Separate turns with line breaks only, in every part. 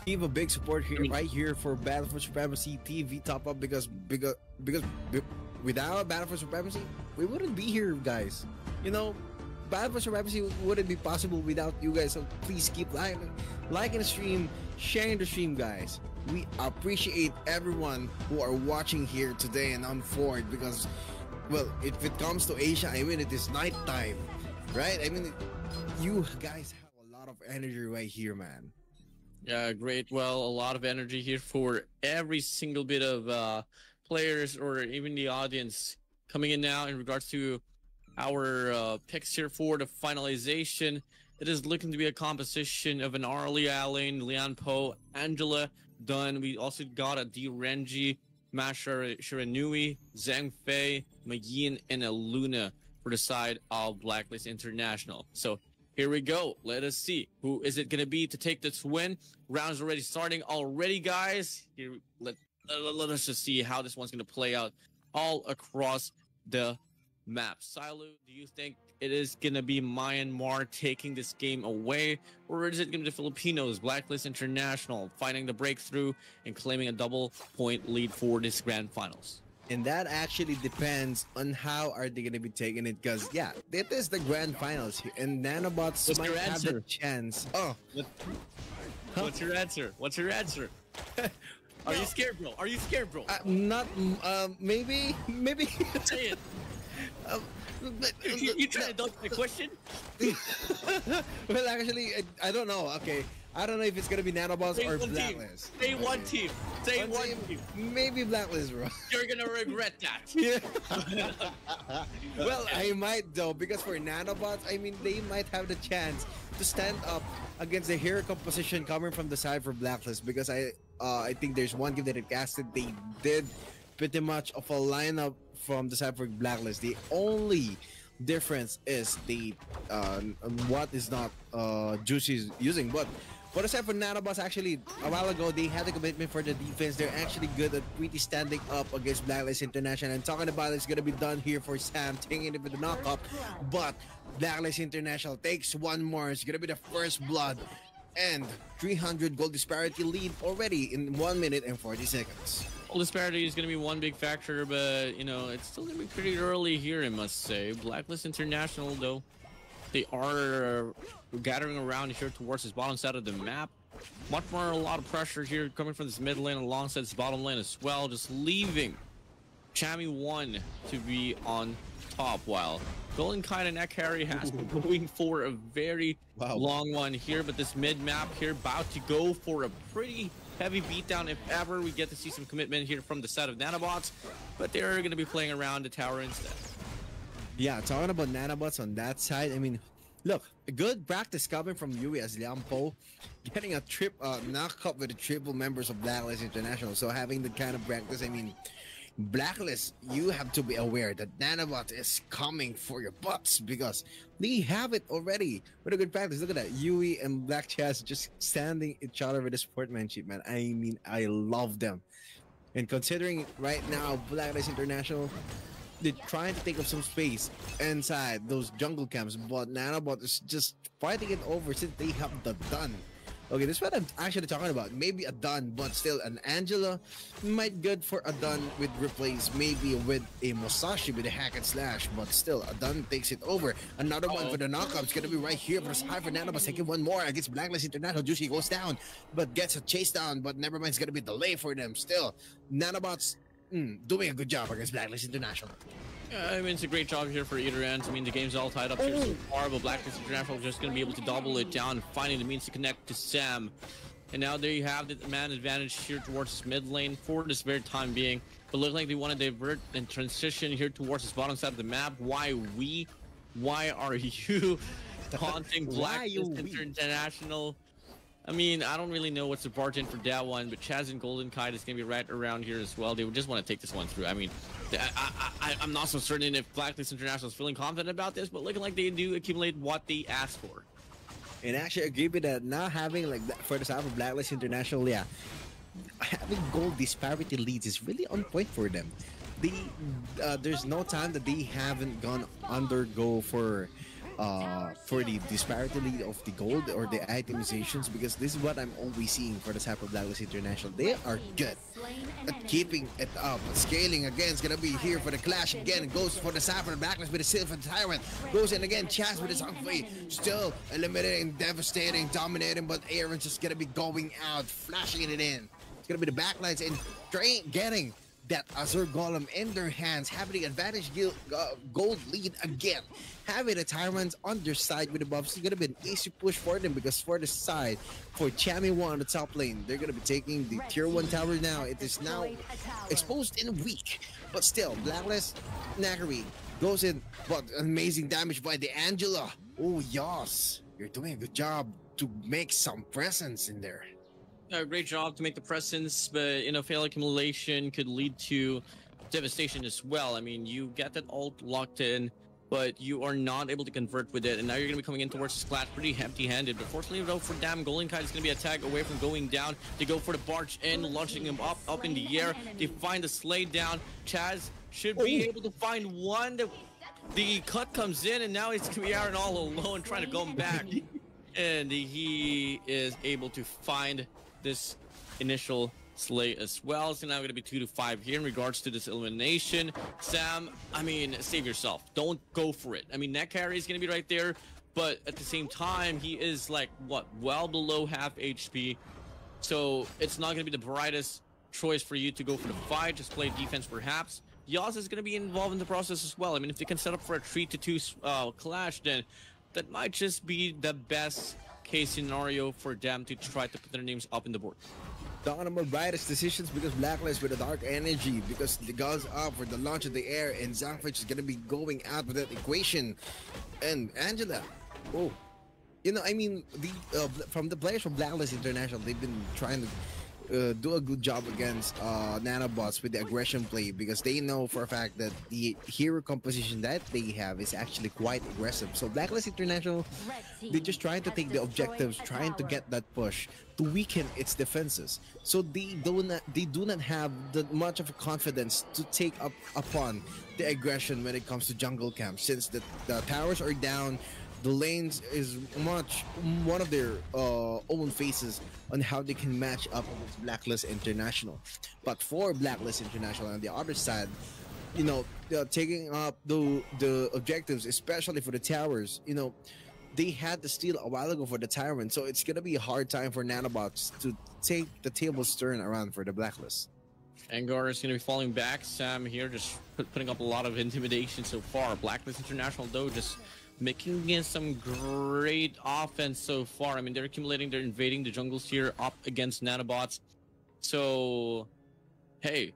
Give a big support here, right here for Battle for Supremacy TV top up because without Battle for Supremacy, we wouldn't be here, guys. You know, Battle for Supremacy wouldn't be possible without you guys. So please keep liking the stream, sharing the stream, guys. We appreciate everyone who are watching here today and on forward because, well, if it comes to Asia, I mean, it is night time, right? I mean, you guys have a lot of energy right here, man.
Yeah, great. Well, a lot of energy here for every single bit of players or even the audience coming in now in regards to our picks here for the finalization. It is looking to be a composition of an Arlie Allen, Lian Po, Angela Dunn. We also got a D Renji, Masha Shiranui, Zhang Fei, Magin, and a Luna for the side of Blacklist International. So here we go. Let us see. Who is it going to be to take this win? Rounds already starting already, guys. Here, let us just see how this one's going to play out all across the map. Silo, do you think it is going to be Myanmar taking this game away? Or is it going to be the Filipinos, Blacklist International, finding the breakthrough and claiming a double-point lead for this grand finals?
And that actually depends on how are they going to be taking it because, yeah, it is the grand finals here. And Nanobots might have the chance. Oh.
What's your answer? What's your answer? Are you scared, bro? Are you scared, bro?
Not, maybe.
Say it. You trying to dodge my question?
Well, actually, I don't know. Okay. I don't know if it's going to be Nanobots or Blacklist.
Say one team. Say one team.
Maybe Blacklist, bro.
You're going to regret that.
Yeah. Well, I might, though, because for Nanobots, I mean, they might have the chance to stand up against the hero composition coming from the side for Blacklist because I think there's one game that it casted. They did pretty much of a lineup from the side for Blacklist. The only difference is the what is not Juicy's using, but aside for Nanobots, actually a while ago they had a commitment for the defense. They're actually good at pretty standing up against Blacklist International, and talking about it's gonna be done here for Sam taking it with the knockup, but Blacklist International takes one more. It's gonna be the first blood and 300 gold disparity lead already in 1 minute and 40 seconds.
Well, disparity is going to be one big factor, but, you know, it's still going to be pretty early here, I must say. Blacklist International, though, they are gathering around here towards this bottom side of the map. Much more, a lot of pressure here coming from this mid lane alongside this bottom lane as well, just leaving Chami 1 to be on top, while Golden Kite and Ekari has been going for a very long one here, but this mid map here about to go for a pretty heavy beatdown if ever we get to see some commitment here from the side of Nanobots, but they're going to be playing around the tower instead.
Yeah, talking about Nanobots on that side, I mean, look, a good practice coming from Yui as Liampo, getting a knock-up with the triple members of Blacklist International. So having the kind of practice, I mean, Blacklist, you have to be aware that Nanobot is coming for your butts because they have it already with a good practice. Look at that, Yui and Black Chaz just standing each other with a sportsmanship, man. I mean, I love them. And considering right now, Blacklist International, they're trying to take up some space inside those jungle camps, but Nanobot is just fighting it over since they have the done. Okay, this is what I'm actually talking about. Maybe a done, but still an Angela might good for a done with replace, maybe with a Musashi with a hack and slash, but still a done takes it over. Another one for the knockup. It's gonna be right here for the high for Nanobot. Taking one more against Blacklist International. Juicy goes down, but gets a chase down, but never mind, it's gonna be a delay for them. Still, Nanobot's doing a good job against Blacklist International.
Yeah, I mean, it's a great job here for either end. I mean, the game's all tied up here so far, but Blacklist International just going to be able to double it down, finding the means to connect to Sam. And now there you have the man advantage here towards this mid lane for this very time being. But looking like they want to divert and transition here towards this bottom side of the map. Why are you taunting Blacklist International? I mean, I don't really know what's the bargain for that one, but Chaz and Golden Kite is going to be right around here as well. They would just want to take this one through. I mean, I'm not so certain if Blacklist International is feeling confident about this, but looking like they do accumulate what they asked for.
And actually agree with that. Not having like that for the side of Blacklist International, yeah, having gold disparity leads is really on point for them. There's no time that they haven't gone undergo for for the disparity of the gold or the itemizations, because this is what I'm always seeing for the type of Blacklist International. They are good at keeping it up. Scaling again is gonna be here for the clash again. Goes for the Sapphire Blacklist with the Silver Tyrant. Goes in again. Chaz with his Humphrey. Still eliminating, devastating, dominating, but Aaron's just gonna be going out, flashing it in. It's gonna be the backlines and getting that Azure Golem in their hands, having the advantage gold lead again. Having the Tyrants on their side with the buffs, it's gonna be an easy push for them, because for the side, for Chami 1 on the top lane, they're gonna be taking the tier 1 tower now. It is now exposed and weak, but still, Blacklist, Nakari goes in, but amazing damage by the Angela. Oh, yes, you're doing a good job to make some presence in there.
Great job to make the presence, but fail accumulation could lead to devastation as well. I mean, you get that ult locked in, but you are not able to convert with it, and now you're going to be coming in towards the splash pretty empty-handed. But fortunately, though, for Damn, Golden Kite is going to be a tag away from going down. They go for the barge in, launching him up in the air. They find the slay down. Chaz should be able to find one. The cut comes in, and now he's going to be Aaron all alone, trying to go back. And he is able to find this initial slay as well. So now going to be 2-5 here in regards to this elimination. Sam, I mean, save yourself. Don't go for it. I mean, net carry is going to be right there, but at the same time, he is like, what, well below half HP. So it's not going to be the brightest choice for you to go for the fight. Just play defense perhaps. Yaz is going to be involved in the process as well. I mean, if they can set up for a 3-2 clash, then that might just be the best case scenario for them to try to put their names up in the board.
Talking about brightest decisions, because Blacklist with the dark energy, because the goes up for the launch of the air, and Zangfich is going to be going out with that equation. And Angela, oh, I mean, from the players from Blacklist International, they've been trying to do a good job against Nanobots with the aggression play, because they know for a fact that the hero composition that they have is actually quite aggressive. So Blacklist International, they're just trying to take the objectives, trying to get that push to weaken its defenses. So they do not have that much of a confidence to take up upon the aggression when it comes to jungle camp, since the towers are down. The lanes is one of their own faces on how they can match up against Blacklist International. But for Blacklist International on the other side, taking up the objectives, especially for the towers, they had to steal a while ago for the Tyrant. So it's going to be a hard time for Nanobots to take the tables turn around for the Blacklist.
Angar is going to be falling back. Sam here just putting up a lot of intimidation so far. Blacklist International, though, just making some great offense so far. I mean, they're accumulating, they're invading the jungles here up against Nanobots. So, hey,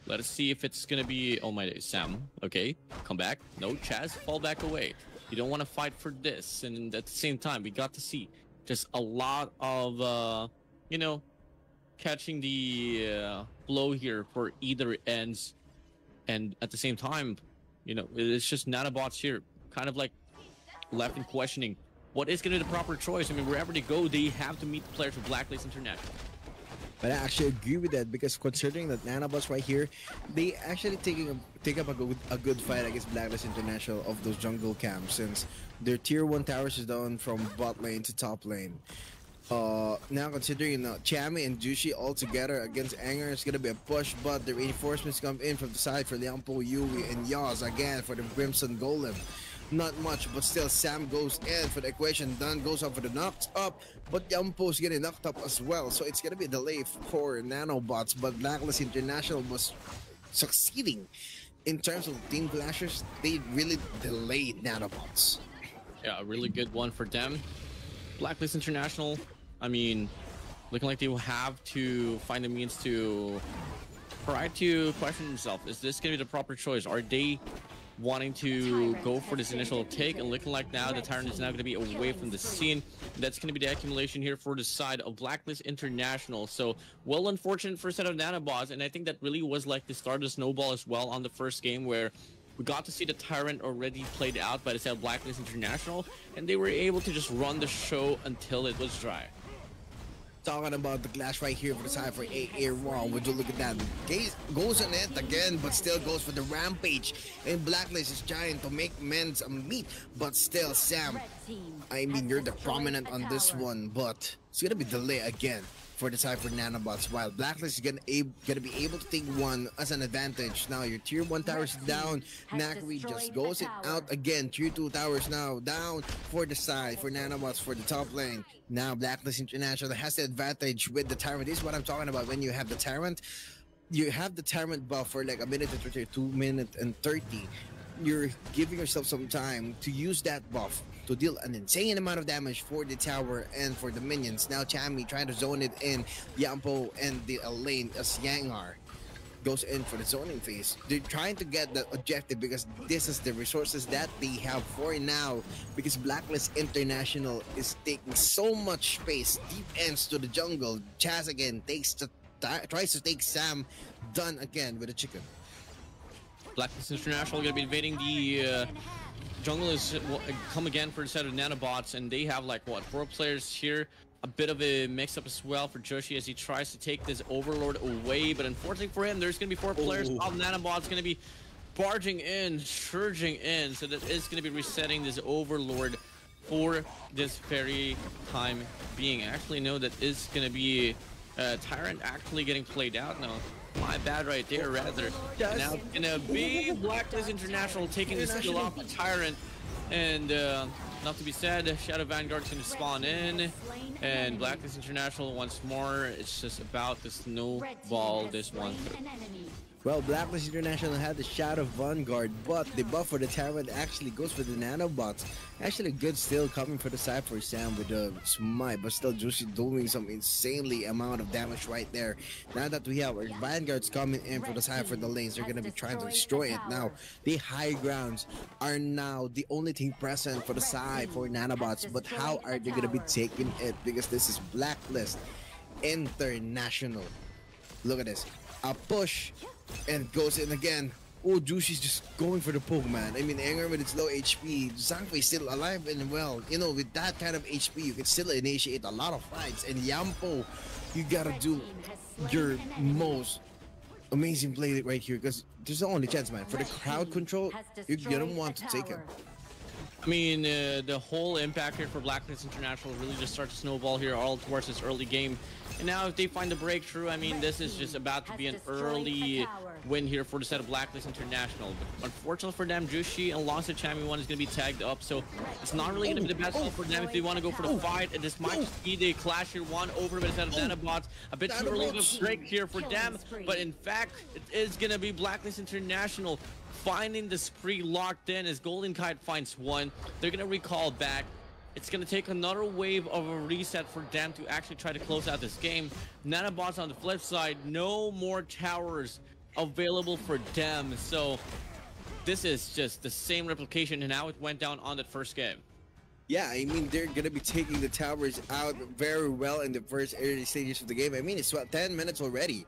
let us see if it's going to be... Oh my days, Sam. Okay, come back. No, Chaz, fall back away. You don't want to fight for this. And at the same time, we got to see just a lot of, catching the blow here for either ends. And at the same time, it's just Nanobots here, kind of like left in questioning what is going to be the proper choice. I mean, wherever they go, they have to meet the players of Blacklist International.
But I actually agree with that, because considering that Nanobots right here, they actually take up a good fight against Blacklist International of those jungle camps, since their tier 1 towers is down from bot lane to top lane. Now considering Chami and Jushi all together against Anger, it's gonna be a push, but the reinforcements come in from the side for Liampo, Yui, and Yaz again for the Brimstone Golem. Not much, but still Sam goes in for the equation. Dunn goes up for the knocked up, but Yampo's getting knocked up as well. So it's gonna be a delay for Nanobots, but Blacklist International was succeeding in terms of team clashers. They really delayed Nanobots.
Yeah, a really good one for them. Blacklist International, I mean, looking like they will have to find the means to try to question themselves. Is this going to be the proper choice? Are they wanting to go for this initial take? And looking like now the Tyrant is now going to be away from the scene. That's going to be the accumulation here for the side of Blacklist International. So, well, unfortunate first set of Nanobots. And I think that really was like the start of the snowball as well on the first game, where we got to see the Tyrant already played out by the side of Blacklist International, and they were able to just run the show until it was dry.
talking about the clash right here for the side for AA1. Would you look at that? Gaze goes on it again, but still goes for the rampage. And Blacklist is trying to make men's meet, but still, Sam, I mean, you're the prominent on this one, but it's gonna be delayed again for the side for Nanobots, while Blacklist is gonna be able to take one as an advantage. Now your tier 1 towers down. Nakri just goes it out again. Tier 2 towers now down for the side for Nanobots for the top lane. Now Blacklist International has the advantage with the Tyrant. This is what I'm talking about. When you have the Tyrant, you have the Tyrant buff for like a minute and 30, 2 minutes and 30. You're giving yourself some time to use that buff to deal an insane amount of damage for the tower and for the minions. Now Chami trying to zone it in. Yampo and the lane as Yangar goes in for the zoning phase. They're trying to get the objective because this is the resources that they have for now, because Blacklist International is taking so much space deep ends to the jungle. Chaz again tries to take Sam, done again with a chicken.
Blacklist International going to be invading the jungle is come again for a set of Nanobots, and they have like what, 4 players here. A bit of a mix-up as well for Joshi as he tries to take this Overlord away, but unfortunately for him, there's going to be 4 players. All Nanobots going to be barging in, surging in, so that is going to be resetting this Overlord for this very time being. Actually, no, that is going to be Tyrant actually getting played out now. My bad right there, rather.
Yes.
Now it's gonna be Blacklist International taking the skill off the Tyrant. And not to be said, Shadow Vanguard's gonna spawn in. And Blacklist International once more. It's just about to snowball this one.
Well, Blacklist International had the Shadow Vanguard, but the buff for the Tyrant actually goes for the Nanobots. Actually, good still coming for the side for Sam with the smite, but still Juicy doing some insanely amount of damage right there. Now that we have our Vanguards coming in for the side for the lanes, they're going to be trying to destroy it. Now, the high grounds are now the only thing present for the side for Nanobots, but how are they going to be taking it? Because this is Blacklist International. Look at this. A push and goes in again. Oh, Juicy's just going for the poke, man. I mean, Anger with its low HP, Zhangfei's still alive and well. You know, with that kind of HP, you can still initiate a lot of fights. And Yampo, you gotta do your most amazing play right here, because there's the only chance, man. For the crowd control, you don't want to take it.
I mean, the whole impact here for Blacklist International really just starts to snowball here all towards this early game. And now if they find the breakthrough, I mean, this is just about to be an early win here for the set of Blacklist International. But unfortunately for them, Jushi and alongside Chami 1 is going to be tagged up. So it's not really going to be the best for them if they want to go for the fight. And this might just be the clash here, one over by the set of Nanobots. A bit too early of a break here for them. But in fact, it is going to be Blacklist International finding the spree locked in as Golden Kite finds one. They're going to recall back. It's going to take another wave of a reset for them to actually try to close out this game. Nanobots on the flip side, no more towers available for them. So this is just the same replication and how it went down on that first game.
Yeah, I mean, they're going to be taking the towers out very well in the first early stages of the game. I mean, it's about 10 minutes already.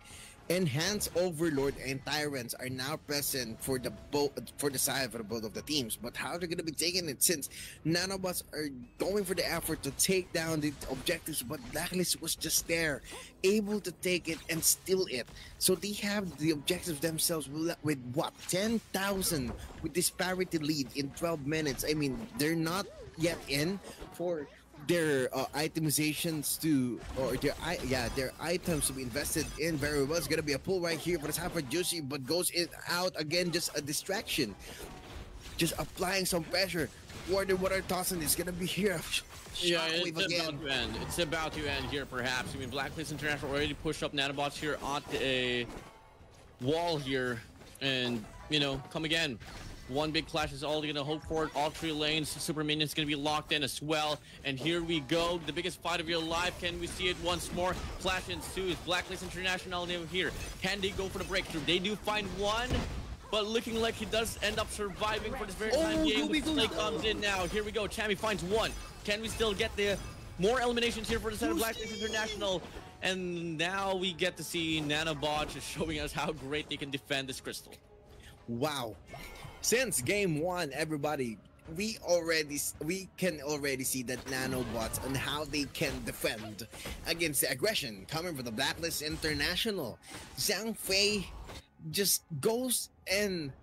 Enhanced Overlord and Tyrants are now present for the side for both of the teams. But how they're going to be taking it, since Nanobots are going for the effort to take down the objectives, but Blacklist was just there, able to take it and steal it. So they have the objectives themselves with what, 10,000 with disparity lead in 12 minutes. I mean, they're not yet in for their itemizations to, or their items to be invested in very well. It's gonna be a pull right here for the side for Juicy, but goes in out again, just a distraction, just applying some pressure. Water tossing is gonna be here.
Yeah, it's about to end. It's about to end here, perhaps. I mean, Blacklist International already pushed up Nanobots here on a wall here, and you know, come again. One big clash is all they're gonna hope for. All 3 lanes, Super Minion's gonna be locked in as well. And here we go, the biggest fight of your life. Can we see it once more? Clash ensues. Blacklist International here. Can they go for the breakthrough? They do find one, but looking like he does end up surviving for this very time game. The play comes in now. Here we go. Chami finds one. Can we still get the more eliminations here for the set of Blacklist International? And now we get to see Nanobot just showing us how great they can defend this crystal.
Wow. Since game 1, everybody we can already see that Nanobots and how they can defend against the aggression coming from the Blacklist International. Zhang Fei just goes in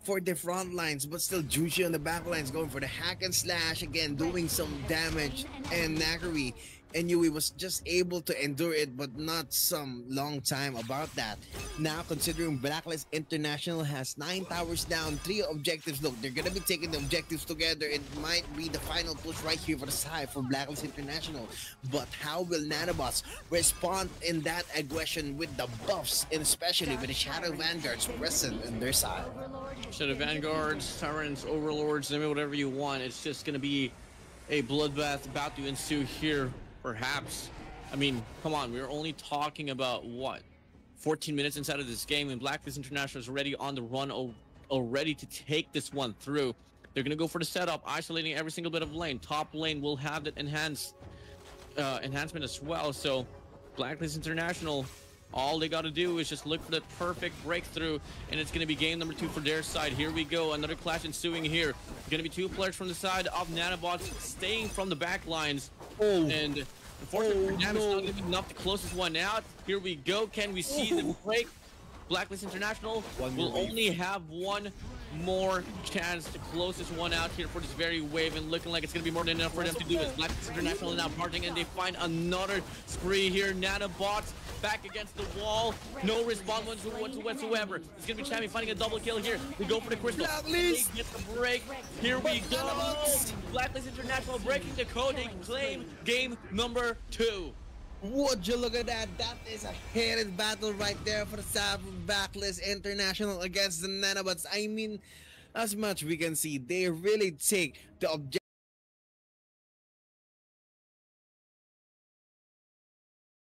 for the front lines, but still Juicy on the back lines going for the hack and slash again, doing some damage. And Nagari and Yui was just able to endure it, but not some long time about that. Now, considering Blacklist International has 9 towers down, 3 objectives. Look, they're gonna be taking the objectives together. It might be the final push right here for the side for Blacklist International. But how will Nanobots respond in that aggression with the buffs, and especially with the Shadow Vanguards present on their side?
Shadow Vanguards, Tyrants, Overlords, name it whatever you want. It's just gonna be a bloodbath about to ensue here. Perhaps. I mean, come on, we're only talking about what, 14 minutes inside of this game, and Blacklist International is already on the run, already to take this one through. They're gonna go for the setup, isolating every single bit of lane. Top lane will have that enhancement as well. So Blacklist International, all they got to do is just look for the perfect breakthrough, and it's going to be game number 2 for their side. Here we go, another clash ensuing here. Going to be 2 players from the side of Nanobots staying from the back lines. And unfortunately, damage not going to be enough to close this one out. Here we go. Can we see the break? Blacklist International will only have one more chance to close this one out here for this very wave, and looking like it's going to be more than enough for them to do this. Blacklist International now parting, and they find another spree here. Nanobots back against the wall. No response whatsoever. It's going to be Champion finding a double kill here. We go for the crystal. Blacklist gets the break. Here we go. Blacklist International breaking the code. They claim game number 2.
Would you look at that? That is a heated battle right there for the side of Blacklist International against the Nanobots. I mean, as much we can see, they really take the objective.